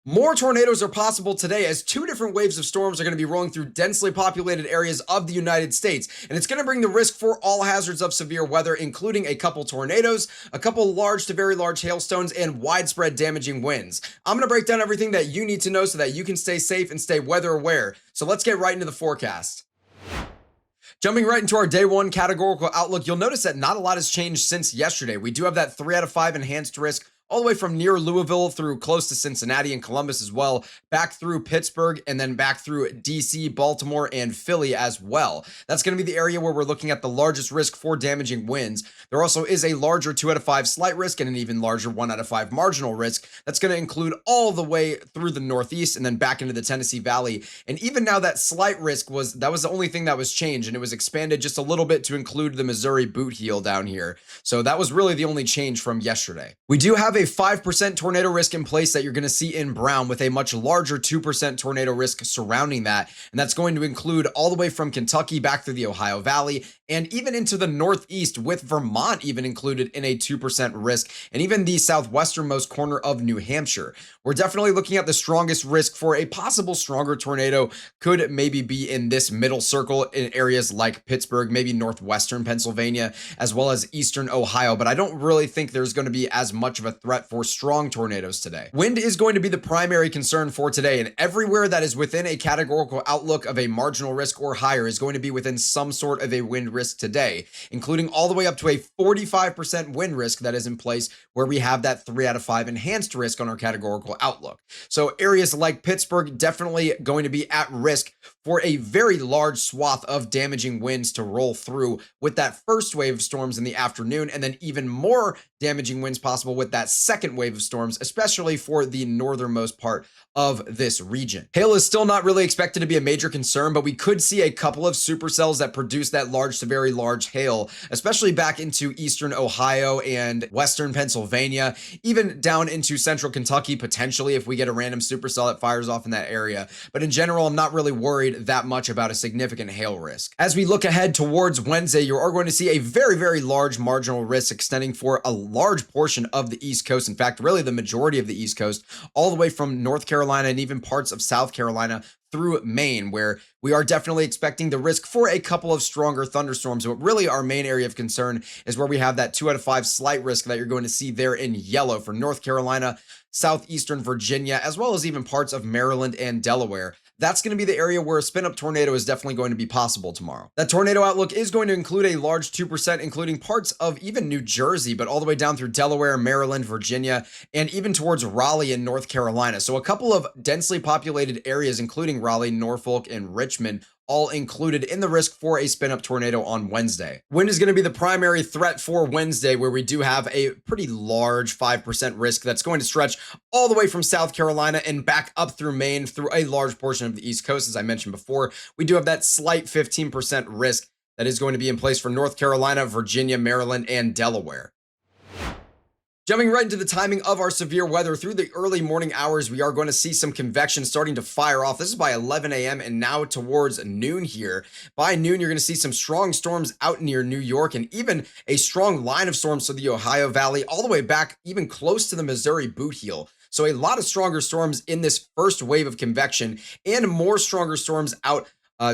More tornadoes are possible today as two different waves of storms are going to be rolling through densely populated areas of the United States. And it's going to bring the risk for all hazards of severe weather, including a couple tornadoes, a couple large to very large hailstones, and widespread damaging winds. I'm going to break down everything that you need to know so that you can stay safe and stay weather aware. So let's get right into the forecast. Jumping right into our day one categorical outlook, you'll notice that not a lot has changed since yesterday. We do have that 3 out of 5 enhanced risk all the way from near Louisville through close to Cincinnati and Columbus as well, back through Pittsburgh, and then back through DC, Baltimore, and Philly as well. That's going to be the area where we're looking at the largest risk for damaging winds. There also is a larger 2 out of 5 slight risk and an even larger 1 out of 5 marginal risk. That's going to include all the way through the Northeast and then back into the Tennessee Valley. And even now that slight risk was the only thing that was changed, and it was expanded just a little bit to include the Missouri boot heel down here. So that was really the only change from yesterday. We do have a 5% tornado risk in place that you're going to see in brown, with a much larger 2% tornado risk surrounding that. And that's going to include all the way from Kentucky back through the Ohio Valley and even into the Northeast, with Vermont even included in a 2% risk, and even the southwesternmost corner of New Hampshire. We're definitely looking at the strongest risk for a possible stronger tornado could maybe be in this middle circle in areas like Pittsburgh, maybe northwestern Pennsylvania, as well as eastern Ohio. But I don't really think there's going to be as much of a threat for strong tornadoes today. Wind is going to be the primary concern for today, and everywhere that is within a categorical outlook of a marginal risk or higher is going to be within some sort of a wind risk today, including all the way up to a 45% wind risk that is in place, where we have that 3 out of 5 enhanced risk on our categorical outlook. So areas like Pittsburgh definitely going to be at risk for a very large swath of damaging winds to roll through with that first wave of storms in the afternoon, and then even more damaging winds possible with that second wave of storms, especially for the northernmost part of this region. Hail is still not really expected to be a major concern, but we could see a couple of supercells that produce that large to very large hail, especially back into eastern Ohio and western Pennsylvania, even down into central Kentucky, potentially if we get a random supercell that fires off in that area. But in general, I'm not really worried that much about a significant hail risk. As we look ahead towards Wednesday, you are going to see a very, very large marginal risk extending for a large portion of the East Coast. In fact, really the majority of the East Coast, all the way from North Carolina and even parts of South Carolina through Maine, where we are definitely expecting the risk for a couple of stronger thunderstorms. But really our main area of concern is where we have that 2 out of 5 slight risk that you're going to see there in yellow for North Carolina, southeastern Virginia, as well as even parts of Maryland and Delaware. That's going to be the area where a spin-up tornado is definitely going to be possible tomorrow. That tornado outlook is going to include a large 2%, including parts of even New Jersey, but all the way down through Delaware, Maryland, Virginia, and even towards Raleigh and North Carolina. So a couple of densely populated areas, including Raleigh, Norfolk, and Richmond, all included in the risk for a spin-up tornado on Wednesday. Wind is going to be the primary threat for Wednesday, where we do have a pretty large 5% risk that's going to stretch all the way from South Carolina and back up through Maine through a large portion of the East Coast. As I mentioned before, we do have that slight 15% risk that is going to be in place for North Carolina, Virginia, Maryland, and Delaware. Jumping right into the timing of our severe weather, through the early morning hours, we are going to see some convection starting to fire off. This is by 11 a.m. and now towards noon here. By noon, you're going to see some strong storms out near New York, and even a strong line of storms to the Ohio Valley, all the way back even close to the Missouri boot heel. So a lot of stronger storms in this first wave of convection, and more stronger storms out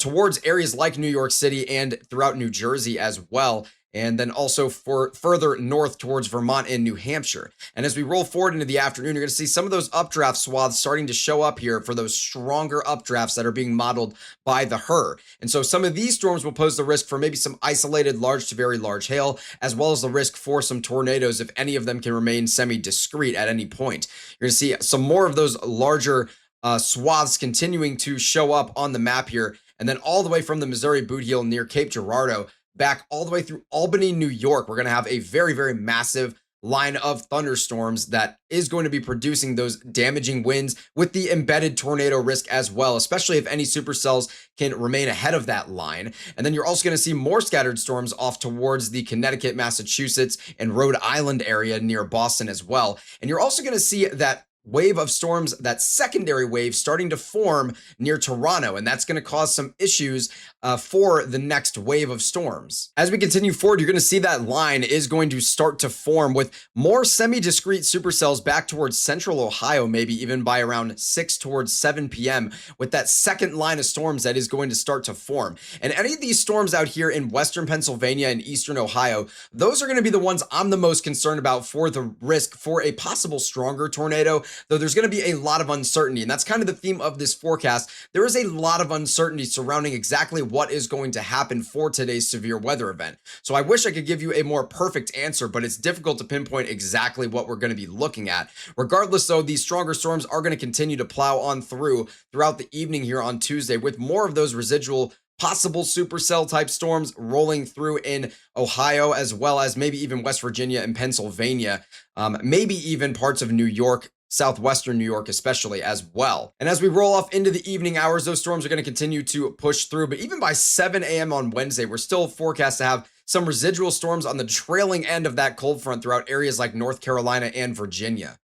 towards areas like New York City and throughout New Jersey as well. And then also for further north towards Vermont and New Hampshire. And as we roll forward into the afternoon, you're going to see some of those updraft swaths starting to show up here for those stronger updrafts that are being modeled by the HRRR. And so some of these storms will pose the risk for maybe some isolated large to very large hail, as well as the risk for some tornadoes if any of them can remain semi-discrete at any point. You're going to see some more of those larger swaths continuing to show up on the map here. And then all the way from the Missouri boot heel near Cape Girardeau back all the way through Albany, New York, we're going to have a very, very massive line of thunderstorms that is going to be producing those damaging winds with the embedded tornado risk as well, especially if any supercells can remain ahead of that line. And then you're also going to see more scattered storms off towards the Connecticut, Massachusetts, and Rhode Island area near Boston as well. And you're also going to see that wave of storms, that secondary wave starting to form near Toronto, and that's going to cause some issues for the next wave of storms. As we continue forward, you're going to see that line is going to start to form with more semi-discrete supercells back towards central Ohio, maybe even by around 6 towards 7 p.m. with that second line of storms that is going to start to form. And any of these storms out here in western Pennsylvania and eastern Ohio, those are going to be the ones I'm the most concerned about for the risk for a possible stronger tornado, though there's going to be a lot of uncertainty. And that's kind of the theme of this forecast. There is a lot of uncertainty surrounding exactly what is going to happen for today's severe weather event. So I wish I could give you a more perfect answer, but it's difficult to pinpoint exactly what we're going to be looking at. Regardless, though, these stronger storms are going to continue to plow on throughout the evening here on Tuesday, with more of those residual possible supercell type storms rolling through in Ohio, as well as maybe even West Virginia and Pennsylvania, maybe even parts of New York, southwestern New York especially as well. And as we roll off into the evening hours, those storms are going to continue to push through. But even by 7 a.m. on Wednesday, we're still forecast to have some residual storms on the trailing end of that cold front throughout areas like North Carolina and Virginia.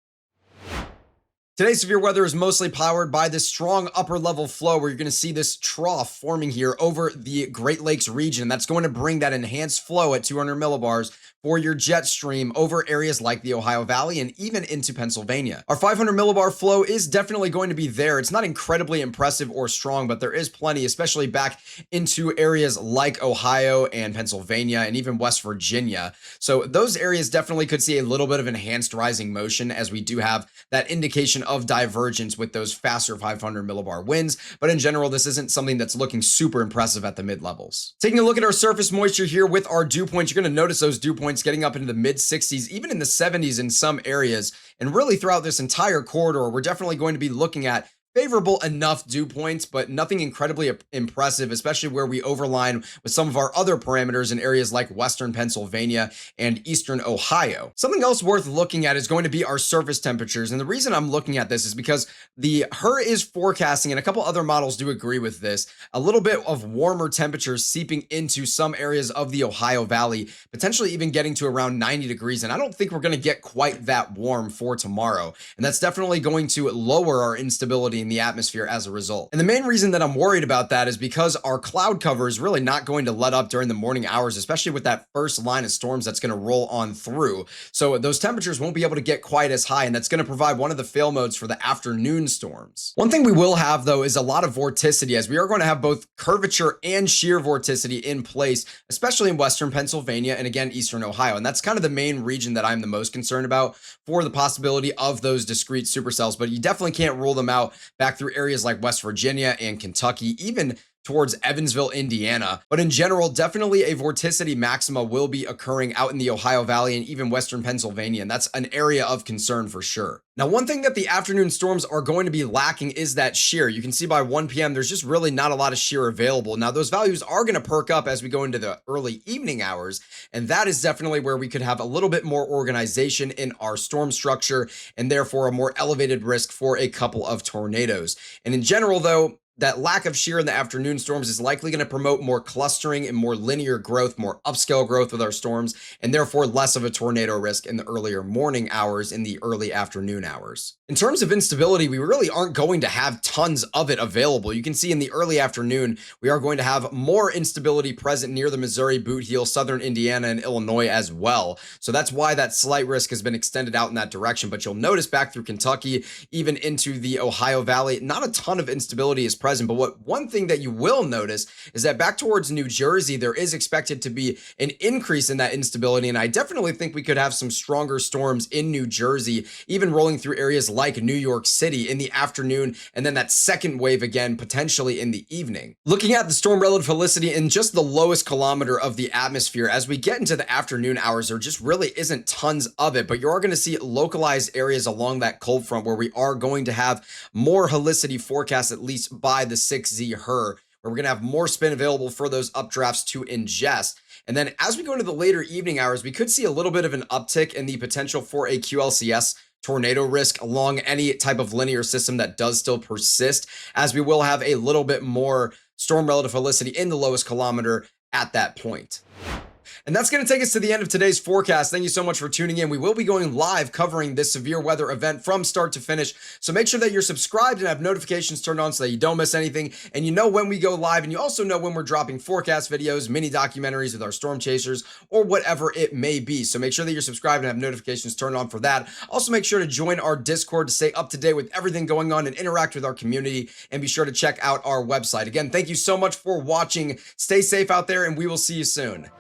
Today's severe weather is mostly powered by this strong upper level flow where you're going to see this trough forming here over the Great Lakes region. That's going to bring that enhanced flow at 200 millibars for your jet stream over areas like the Ohio Valley and even into Pennsylvania. Our 500 millibar flow is definitely going to be there. It's not incredibly impressive or strong, but there is plenty, especially back into areas like Ohio and Pennsylvania and even West Virginia. So those areas definitely could see a little bit of enhanced rising motion, as we do have that indication of divergence with those faster 500 millibar winds. But in general, this isn't something that's looking super impressive at the mid levels. Taking a look at our surface moisture here with our dew points, you're going to notice those dew points getting up into the mid 60s, even in the 70s in some areas. And really throughout this entire corridor, we're definitely going to be looking at favorable enough dew points, but nothing incredibly impressive, especially where we overline with some of our other parameters in areas like western Pennsylvania and eastern Ohio. Something else worth looking at is going to be our surface temperatures. And the reason I'm looking at this is because the HER is forecasting, and a couple other models do agree with this, a little bit of warmer temperatures seeping into some areas of the Ohio Valley, potentially even getting to around 90 degrees. And I don't think we're going to get quite that warm for tomorrow. And that's definitely going to lower our instability in the atmosphere as a result. And the main reason that I'm worried about that is because our cloud cover is really not going to let up during the morning hours, especially with that first line of storms that's going to roll on through. So those temperatures won't be able to get quite as high, and that's going to provide one of the fail modes for the afternoon storms. One thing we will have, though, is a lot of vorticity, as we are going to have both curvature and shear vorticity in place, especially in western Pennsylvania and again eastern Ohio. And that's kind of the main region that I'm the most concerned about for the possibility of those discrete supercells, but you definitely can't rule them out back through areas like West Virginia and Kentucky, even towards Evansville, Indiana. But in general, definitely a vorticity maxima will be occurring out in the Ohio Valley and even western Pennsylvania, and that's an area of concern for sure. Now, one thing that the afternoon storms are going to be lacking is that shear. You can see by 1 p.m. there's just really not a lot of shear available. Now, those values are going to perk up as we go into the early evening hours, and that is definitely where we could have a little bit more organization in our storm structure, and therefore a more elevated risk for a couple of tornadoes. And in general, though, that lack of shear in the afternoon storms is likely going to promote more clustering and more linear growth, more upscale growth with our storms, and therefore less of a tornado risk in the earlier morning hours, in the early afternoon hours. In terms of instability, we really aren't going to have tons of it available. You can see in the early afternoon, we are going to have more instability present near the Missouri boot heel, southern Indiana, and Illinois as well. So that's why that slight risk has been extended out in that direction. But you'll notice back through Kentucky, even into the Ohio Valley, not a ton of instability is present. But one thing that you will notice is that back towards New Jersey, there is expected to be an increase in that instability. And I definitely think we could have some stronger storms in New Jersey, even rolling through areas like New York City in the afternoon, and then that second wave again, potentially in the evening. Looking at the storm relative helicity in just the lowest kilometer of the atmosphere, as we get into the afternoon hours, there just really isn't tons of it, but you are going to see localized areas along that cold front where we are going to have more helicity forecast, at least by the 6Z HER, where we're going to have more spin available for those updrafts to ingest. And then as we go into the later evening hours, we could see a little bit of an uptick in the potential for a QLCS tornado risk along any type of linear system that does still persist, as we will have a little bit more storm relative helicity in the lowest kilometer at that point. And that's going to take us to the end of today's forecast. Thank you so much for tuning in. We will be going live covering this severe weather event from start to finish. So make sure that you're subscribed and have notifications turned on so that you don't miss anything. And you know when we go live, and you also know when we're dropping forecast videos, mini documentaries with our storm chasers, or whatever it may be. So make sure that you're subscribed and have notifications turned on for that. Also, make sure to join our Discord to stay up to date with everything going on and interact with our community. And be sure to check out our website. Again, thank you so much for watching. Stay safe out there, and we will see you soon.